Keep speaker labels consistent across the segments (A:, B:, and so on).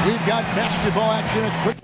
A: We've got basketball action at quick.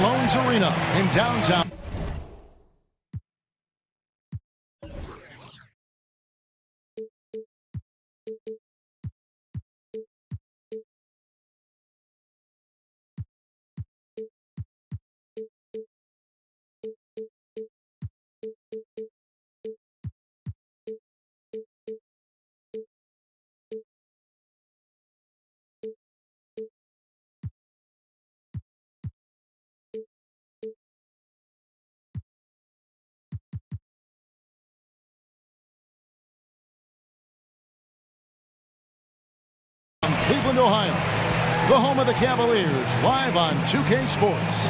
A: Loans Arena in downtown. Cleveland, Ohio, the home of the Cavaliers, live on 2K Sports.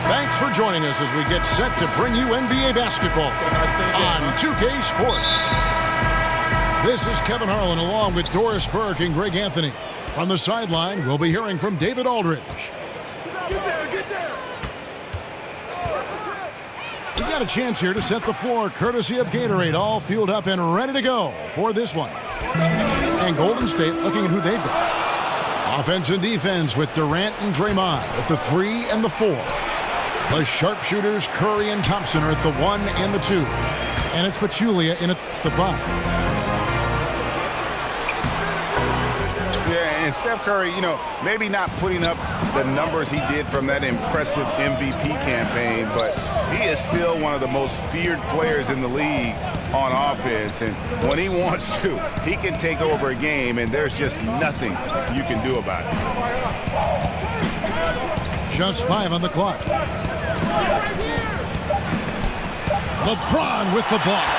A: Thanks for joining us as we get set to bring you NBA basketball on 2K Sports. This is Kevin Harlan along with Doris Burke and Greg Anthony. On the sideline, we'll be hearing from David Aldridge.
B: Get there.
A: We got a chance here to set the floor, courtesy of Gatorade, all fueled up and ready to go for this one. And Golden State looking at who they've got. Offense and defense with Durant and Draymond at the 3 and the 4. The sharpshooters Curry and Thompson are at the 1 and the 2. And it's Pachulia in at the 5.
B: Yeah, and Steph Curry, you know, maybe not putting up the numbers he did from that impressive MVP campaign, but he is still one of the most feared players in the league on offense, and when he wants to, he can take over a game, and there's just nothing you can do about it.
A: Just 5 on the clock. LeBron with the ball.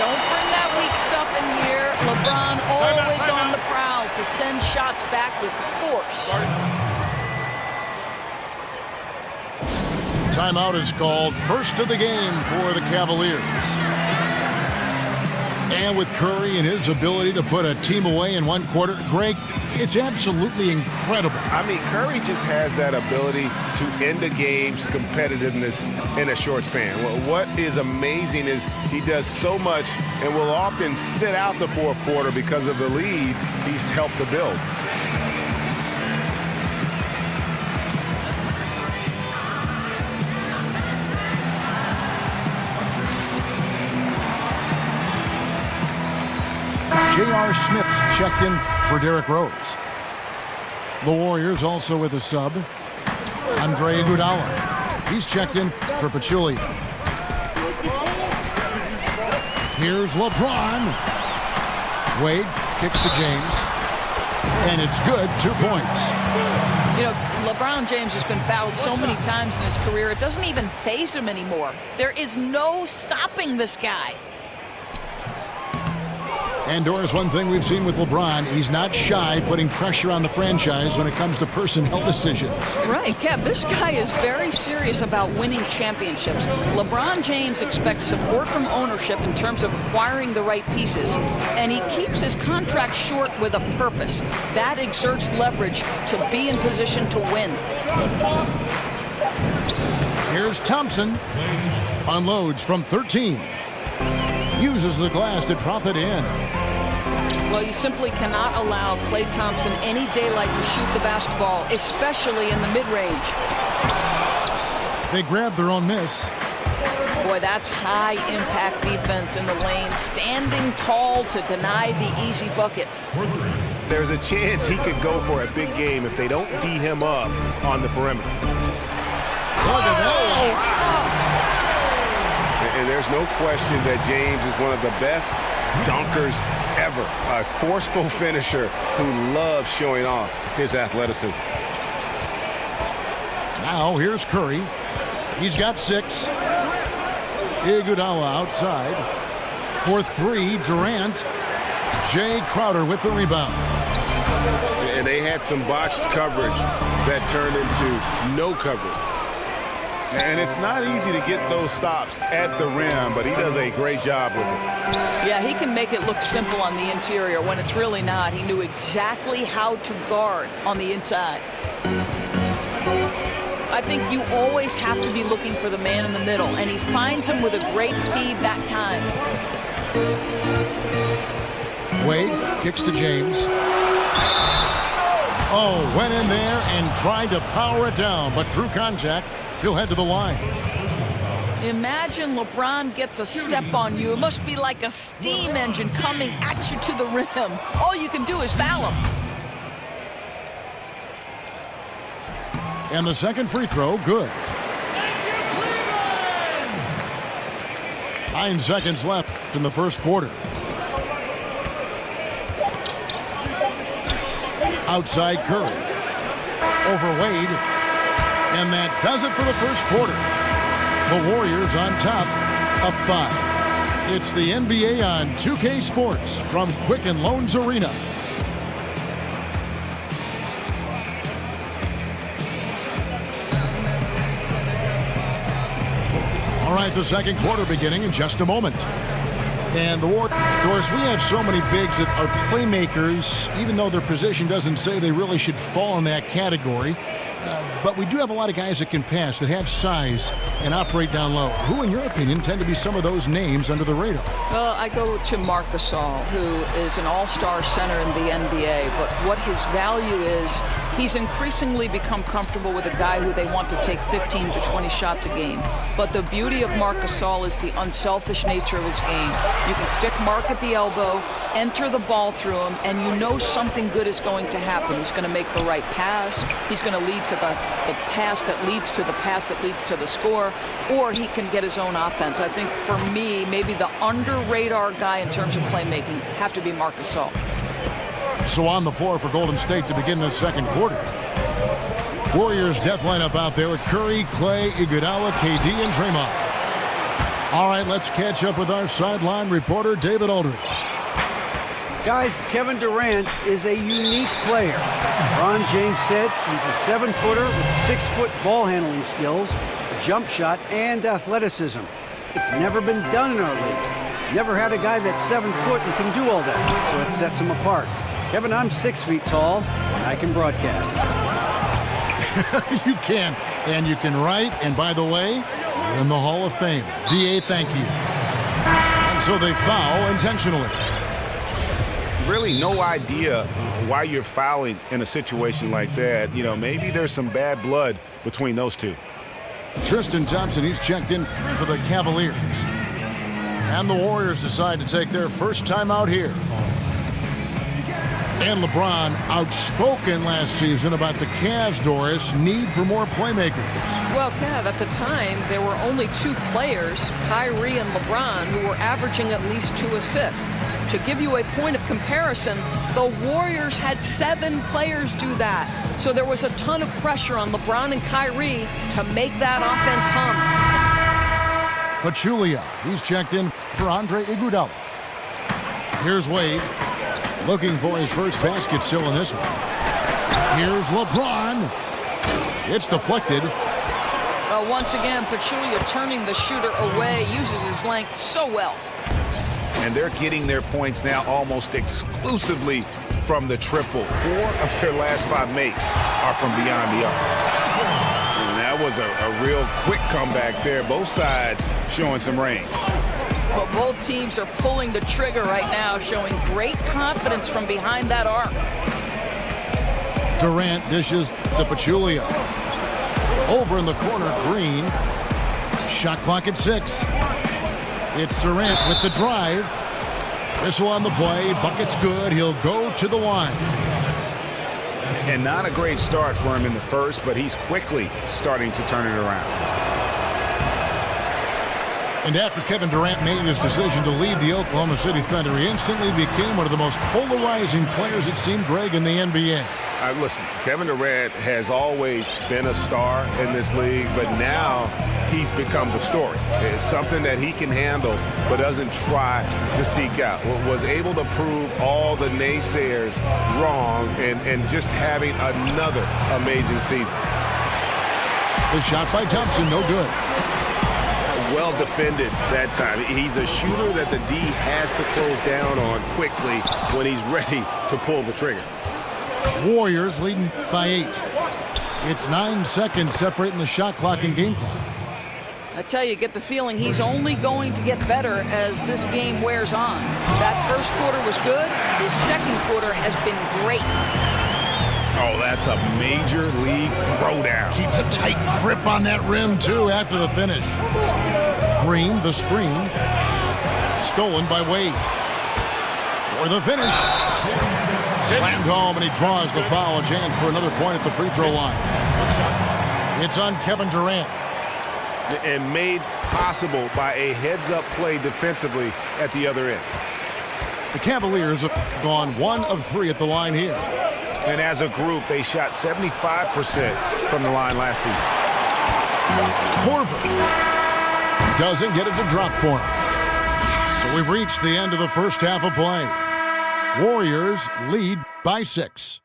C: Don't bring that weak stuff in here. LeBron always on the prowl to send shots back with force.
A: Timeout is called, first of the game for the Cavaliers. And with Curry and his ability to put a team away in one quarter, Greg, it's absolutely incredible.
B: I mean, Curry just has that ability to end a game's competitiveness in a short span. Well, what is amazing is he does so much and will often sit out the fourth quarter because of the lead he's helped to build.
A: J.R. Smith's checked in for Derrick Rose. The Warriors also with a sub. Andre Iguodala. He's checked in for Pachulia. Here's LeBron. Wade kicks to James. And it's good, 2 points.
C: You know, LeBron James has been fouled so many times in his career, it doesn't even faze him anymore. There is no stopping this guy.
A: And Doris, one thing we've seen with LeBron, he's not shy putting pressure on the franchise when it comes to personnel decisions.
C: Right, Kev, this guy is very serious about winning championships. LeBron James expects support from ownership in terms of acquiring the right pieces, and he keeps his contract short with a purpose. That exerts leverage to be in position to win.
A: Here's Thompson. Unloads from 13. Uses the glass to drop it in.
C: Well, you simply cannot allow Klay Thompson any daylight to shoot the basketball, especially in the mid-range.
A: They grab their own miss.
C: Boy, that's high-impact defense in the lane, standing tall to deny the easy bucket.
D: There's a chance he could go for a big game if they don't D him up on the perimeter.
A: Look at that.
D: And there's no question that James is one of the best dunkers ever. A forceful finisher who loves showing off his athleticism.
A: Now here's Curry. He's got 6. Iguodala outside. For 3, Durant. Jay Crowder with the rebound.
D: And they had some botched coverage that turned into no coverage.
B: And it's not easy to get those stops at the rim, but he does a great job with it.
C: Yeah, he can make it look simple on the interior when it's really not. He knew exactly how to guard on the inside. I think you always have to be looking for the man in the middle, and he finds him with a great feed that time.
A: Wade kicks to James. Oh, went in there and tried to power it down, but drew contact. He'll head to the line.
C: Imagine LeBron gets a step on you. It must be like a steam engine coming at you to the rim. All you can do is foul him.
A: And the second free throw, good. 9 seconds left in the first quarter. Outside Curry. Over Wade. And that does it for the first quarter. The Warriors on top, up 5. It's the NBA on 2K Sports from Quicken Loans Arena. All right, the second quarter beginning in just a moment. And the Warriors, we have so many bigs that are playmakers, even though their position doesn't say they really should fall in that category. But we do have a lot of guys that can pass, that have size and operate down low. Who, in your opinion, tend to be some of those names under the radar?
C: Well, I go to Marc Gasol, who is an all-star center in the NBA. But what his value is, he's increasingly become comfortable with a guy who they want to take 15 to 20 shots a game. But the beauty of Marc Gasol is the unselfish nature of his game. You can stick Marc at the elbow, enter the ball through him, and you know something good is going to happen. He's going to make the right pass. He's going to lead to the pass that leads to the pass that leads to the score, or he can get his own offense. I think for me, maybe the under-radar guy in terms of playmaking have to be Marc Gasol.
A: So on the floor for Golden State to begin the second quarter. Warriors death lineup out there with Curry, Clay, Iguodala, KD, and Draymond. All right, let's catch up with our sideline reporter, David Aldridge.
E: Guys, Kevin Durant is a unique player. Ron James said he's a 7-footer with 6-foot ball handling skills, a jump shot, and athleticism. It's never been done in our league. Never had a guy that's 7 foot and can do all that, so it sets him apart. Kevin, I'm 6 feet tall, and I can broadcast.
A: You can, and you can write, and by the way, you're in the Hall of Fame. DA, thank you. And so they foul intentionally.
B: Really no idea why you're fouling in a situation like that. You know, maybe there's some bad blood between those two.
A: Tristan Thompson, he's checked in for the Cavaliers. And the Warriors decide to take their first time out here. And LeBron, outspoken last season about the Cavs, Doris, need for more playmakers.
C: Well, Kev, at the time, there were only 2 players, Kyrie and LeBron, who were averaging at least 2 assists. To give you a point of comparison, the Warriors had 7 players do that. So there was a ton of pressure on LeBron and Kyrie to make that offense hum.
A: Pachulia, he's checked in for Andre Iguodala. Here's Wade, looking for his first basket still in this one. Here's LeBron. It's deflected.
C: Once again, Pachulia turning the shooter away, uses his length so well.
B: And they're getting their points now almost exclusively from the triple. 4 of their last 5 makes are from beyond the arc. And that was a real quick comeback there. Both sides showing some range.
C: But both teams are pulling the trigger right now, showing great confidence from behind that arc.
A: Durant dishes to Pachulia. Over in the corner, Green. Shot clock at 6. It's Durant with the drive. Whistle on the play. Bucket's good. He'll go to the line.
B: And not a great start for him in the first, but he's quickly starting to turn it around.
A: And after Kevin Durant made his decision to leave the Oklahoma City Thunder, he instantly became one of the most polarizing players, it seemed, Greg, in the NBA.
D: Listen, Kevin Durant has always been a star in this league, but now he's become the story. It's something that he can handle, but doesn't try to seek out. Was able to prove all the naysayers wrong and just having another amazing season.
A: The shot by Thompson, no good.
D: Well defended that time. He's a shooter that the D has to close down on quickly when he's ready to pull the trigger.
A: Warriors leading by 8. It's 9 seconds separating the shot clock and game clock.
C: I tell you, get the feeling he's only going to get better as this game wears on. That first quarter was good. His second quarter has been great.
B: Oh, that's a major league throwdown.
A: Keeps a tight grip on that rim, too, after the finish. Green, the screen. Stolen by Wade. For the finish. Slammed home, and he draws the foul. A chance for another point at the free throw line. It's on Kevin Durant.
D: And made possible by a heads-up play defensively at the other end.
A: The Cavaliers have gone 1 of 3 at the line here.
B: And as a group, they shot 75% from the line last season.
A: Korver doesn't get it to drop for him. So we've reached the end of the first half of play. Warriors lead by 6.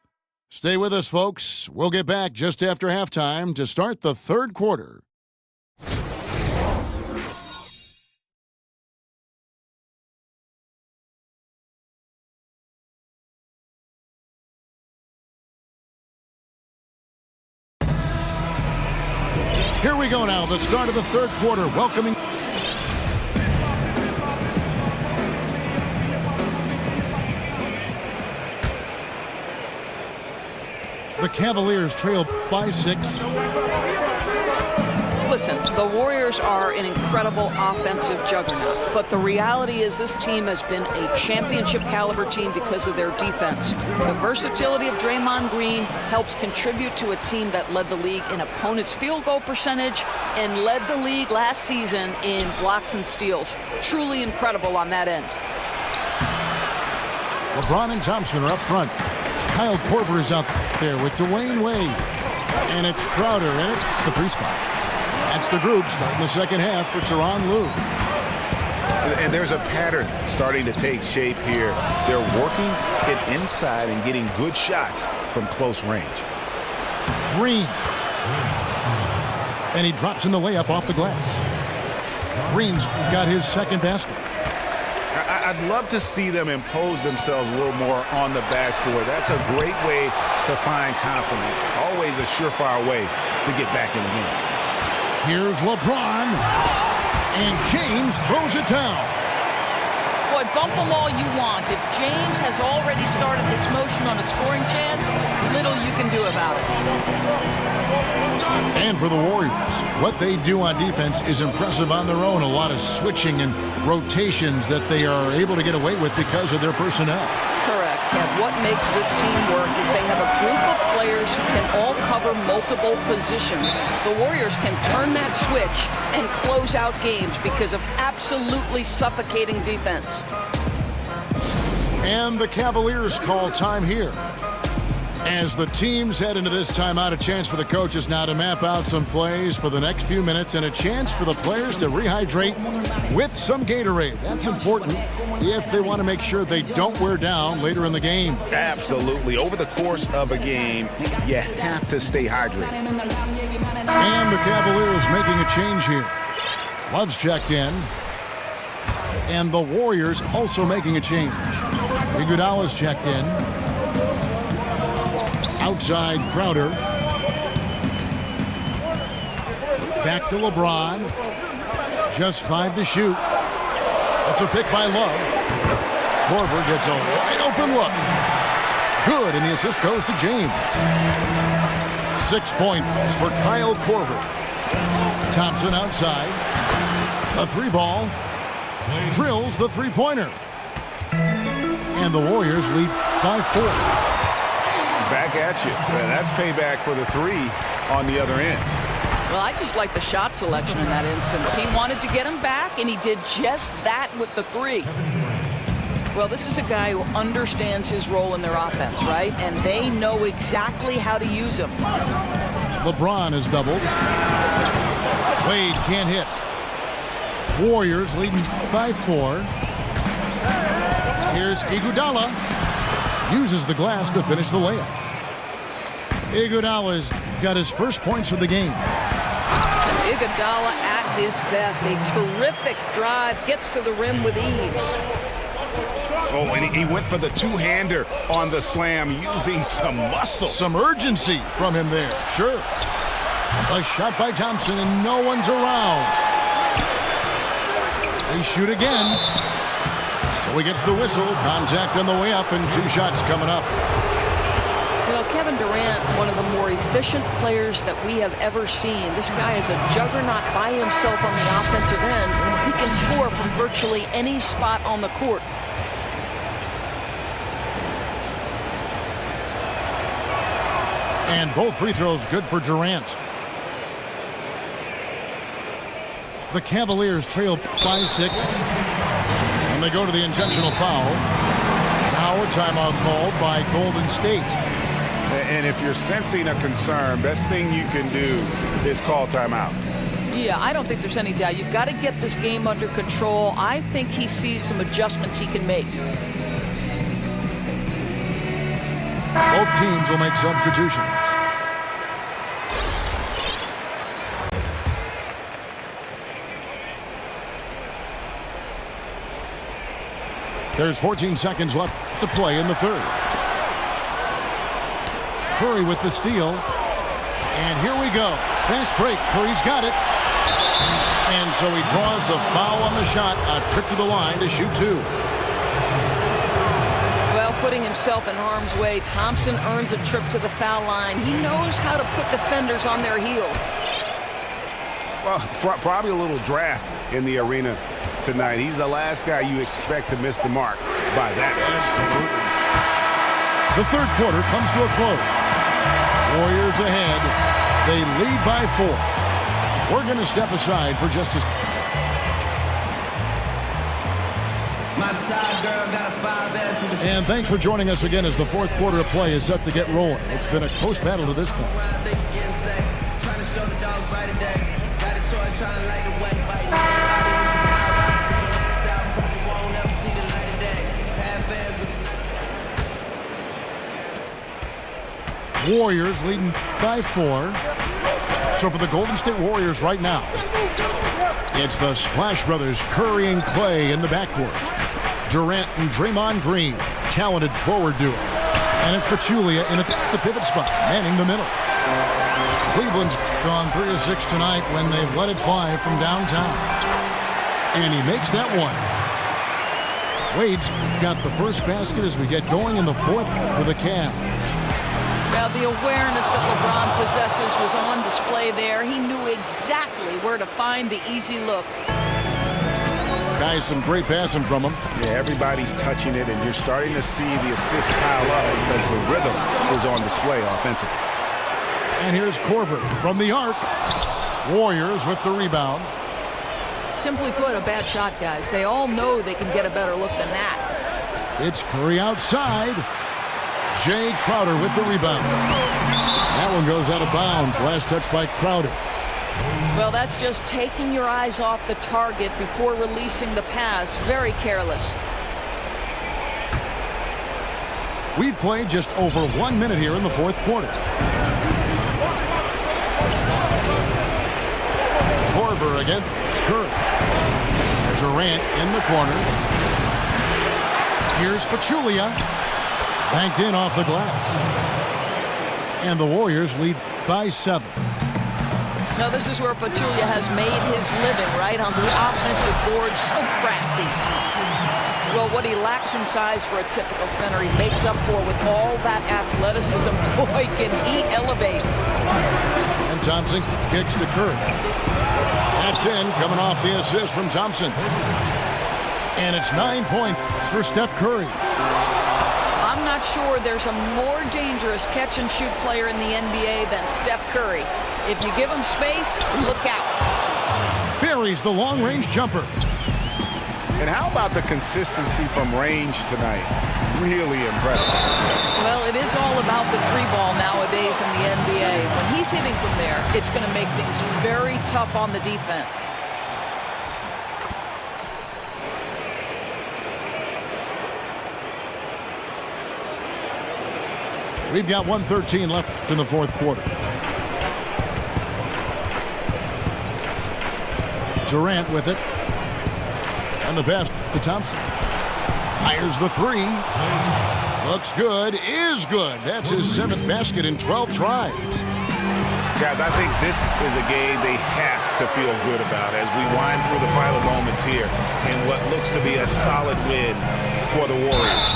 A: Stay with us, folks. We'll get back just after halftime to start the third quarter. Here we go now, the start of the third quarter, welcoming... The Cavaliers trail by 6.
C: Listen, the Warriors are an incredible offensive juggernaut, but the reality is this team has been a championship caliber team because of their defense. The versatility of Draymond Green helps contribute to a team that led the league in opponents' field goal percentage and led the league last season in blocks and steals. Truly incredible on that end.
A: LeBron and Thompson are up front. Kyle Korver is out there with Dwayne Wade. And it's Crowder in it, the free spot. That's the group starting the second half for Tyronn Lue.
B: And there's a pattern starting to take shape here. They're working it inside and getting good shots from close range.
A: Green. And he drops in the layup off the glass. Green's got his second basket.
B: I'd love to see them impose themselves a little more on the backboard. That's a great way to find confidence. Always a surefire way to get back in the game.
A: Here's LeBron. And James throws it down.
C: Boy, bump them all you want. If James has already started this motion on a scoring chance, little you can do about it.
A: And for the Warriors, what they do on defense is impressive on their own. A lot of switching and rotations that they are able to get away with because of their personnel.
C: Correct, Kev. What makes this team work is they have a group of players who can all cover multiple positions. The Warriors can turn that switch and close out games because of absolutely suffocating defense.
A: And the Cavaliers call time here. As the teams head into this timeout, a chance for the coaches now to map out some plays for the next few minutes and a chance for the players to rehydrate with some Gatorade. That's important if they want to make sure they don't wear down later in the game.
B: Absolutely. Over the course of a game, you have to stay hydrated.
A: And the Cavaliers making a change here. Love's checked in. And the Warriors also making a change. Iguodala's checked in. Outside Crowder. Back to LeBron. Just 5 to shoot. That's a pick by Love. Korver gets a wide open look. Good, and the assist goes to James. 6 points for Kyle Korver. Thompson outside. A 3-ball. Drills the 3-pointer. And the Warriors lead by 4.
B: Back at you. That's payback for the 3 on the other end.
C: Well, I just like the shot selection in that instance. He wanted to get him back, and he did just that with the 3. Well, this is a guy who understands his role in their offense, right? And they know exactly how to use him.
A: LeBron is doubled. Wade can't hit. Warriors leading by 4. Here's Iguodala. Uses the glass to finish the layup. Iguodala's got his first points of the game.
C: Iguodala at his best. A terrific drive. Gets to the rim with ease.
B: Oh, and he went for the 2-hander on the slam, using some muscle.
A: Some urgency from him there. Sure. A shot by Thompson, and no one's around. They shoot again. So he gets the whistle. Contact on the way up, and 2 shots coming up.
C: Well, Kevin Durant, one of the more efficient players that we have ever seen. This guy is a juggernaut by himself on the offensive end. He can score from virtually any spot on the court.
A: And both free throws good for Durant. The Cavaliers trail by 6. And they go to the intentional foul. Now a timeout called by Golden State.
B: And if you're sensing a concern, best thing you can do is call timeout.
C: Yeah, I don't think there's any doubt. You've got to get this game under control. I think he sees some adjustments he can make.
A: Both teams will make substitutions. There's 14 seconds left to play in the 3rd. Curry with the steal. And here we go. Fast break. Curry's got it. And so he draws the foul on the shot. A trip to the line to shoot 2.
C: Well, putting himself in harm's way, Thompson earns a trip to the foul line. He knows how to put defenders on their heels.
B: Well, probably a little draft in the arena tonight. He's the last guy you expect to miss the mark by that.
A: Absolutely. The 3rd quarter comes to a close. Warriors ahead. They lead by 4. We're going to step aside for just a... And thanks for joining us again as the 4th quarter of play is set to get rolling. It's been a close battle to this point. Warriors leading by 4. So for the Golden State Warriors right now, it's the Splash Brothers, Curry and Clay in the backcourt. Durant and Draymond Green, talented forward duo. And it's Pachulia in the pivot spot, manning the middle. Cleveland's gone 3 of 6 tonight when they've let it fly from downtown. And he makes that one. Wade's got the first basket as we get going in the 4th for the Cavs.
C: Well, the awareness that LeBron possesses was on display there. He knew exactly where to find the easy look.
A: Guys, some great passing from him.
B: Yeah, everybody's touching it, and you're starting to see the assists pile up because the rhythm is on display offensively.
A: And here's Korver from the arc. Warriors with the rebound.
C: Simply put, a bad shot, guys. They all know they can get a better look than that.
A: It's Curry outside. Jay Crowder with the rebound. That one goes out of bounds. Last touch by Crowder.
C: Well, that's just taking your eyes off the target before releasing the pass. Very careless.
A: We've played just over 1 minute here in the 4th quarter. Korver against Curry. Durant in the corner. Here's Pachulia. Banked in off the glass. And the Warriors lead by 7.
C: Now this is where Pachulia has made his living, right? On the offensive board, so crafty. Well, what he lacks in size for a typical center, he makes up for with all that athleticism. Boy, can he elevate.
A: And Thompson kicks to Curry. That's in, coming off the assist from Thompson. And it's 9 points for Steph Curry.
C: I'm not sure there's a more dangerous catch-and-shoot player in the NBA than Steph Curry. If you give him space, look out.
A: Buries the long-range jumper.
B: And how about the consistency from range tonight? Really impressive.
C: Well, it is all about the three ball nowadays in the NBA. When he's hitting from there, it's going to make things very tough on the defense.
A: We've got 1:13 left in the fourth quarter. Durant with it. And the pass to Thompson. Fires the three. Looks good. Is good. That's his 7th basket in 12 tries.
B: Guys, I think this is a game they have to feel good about as we wind through the final moments here in what looks to be a solid win for the Warriors.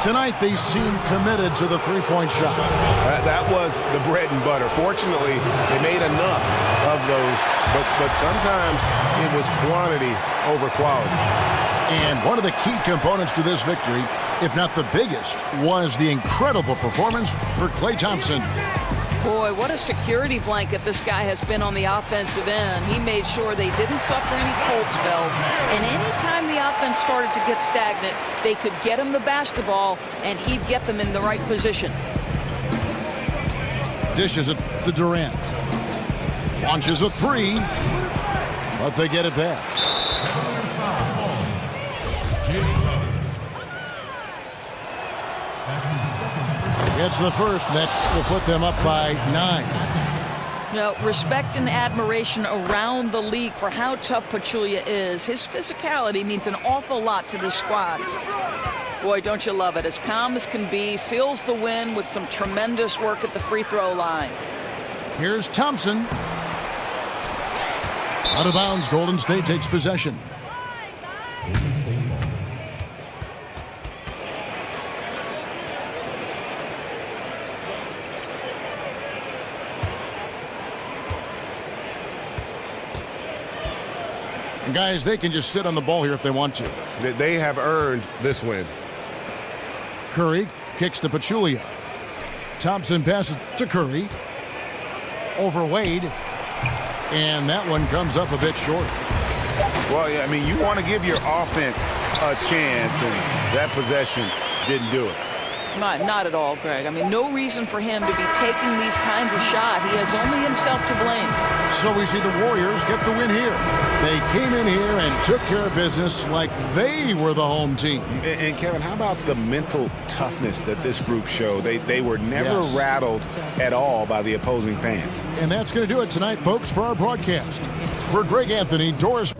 A: Tonight, they seem committed to the three-point shot.
B: That was the bread and butter. Fortunately, they made enough of those, but sometimes it was quantity over quality.
A: And one of the key components to this victory, if not the biggest, was the incredible performance for Klay Thompson.
C: Boy, what a security blanket this guy has been on the offensive end. He made sure they didn't suffer any cold spells. And anytime the offense started to get stagnant, they could get him the basketball, and he'd get them in the right position.
A: Dishes it to Durant. Launches a three, but they get it back. It's the first that will put them up by 9.
C: You know, respect and admiration around the league for how tough Pachulia is. His physicality means an awful lot to this squad. Boy, don't you love it. As calm as can be, seals the win with some tremendous work at the free throw line.
A: Here's Thompson. Out of bounds, Golden State takes possession. And guys, they can just sit on the ball here if they want to.
B: They have earned this win.
A: Curry kicks to Pachulia. Thompson passes to Curry. Over Wade. And that one comes up a bit short.
B: Well, yeah, I mean, you want to give your offense a chance, and that possession didn't do it.
C: Not at all, Greg. I mean, no reason for him to be taking these kinds of shots. He has only himself to blame.
A: So we see the Warriors get the win here. They came in here and took care of business like they were the home team.
B: And Kevin, how about the mental toughness that this group showed? They were never rattled at all by the opposing fans.
A: And that's going to do it tonight, folks, for our broadcast. For Greg Anthony, Doris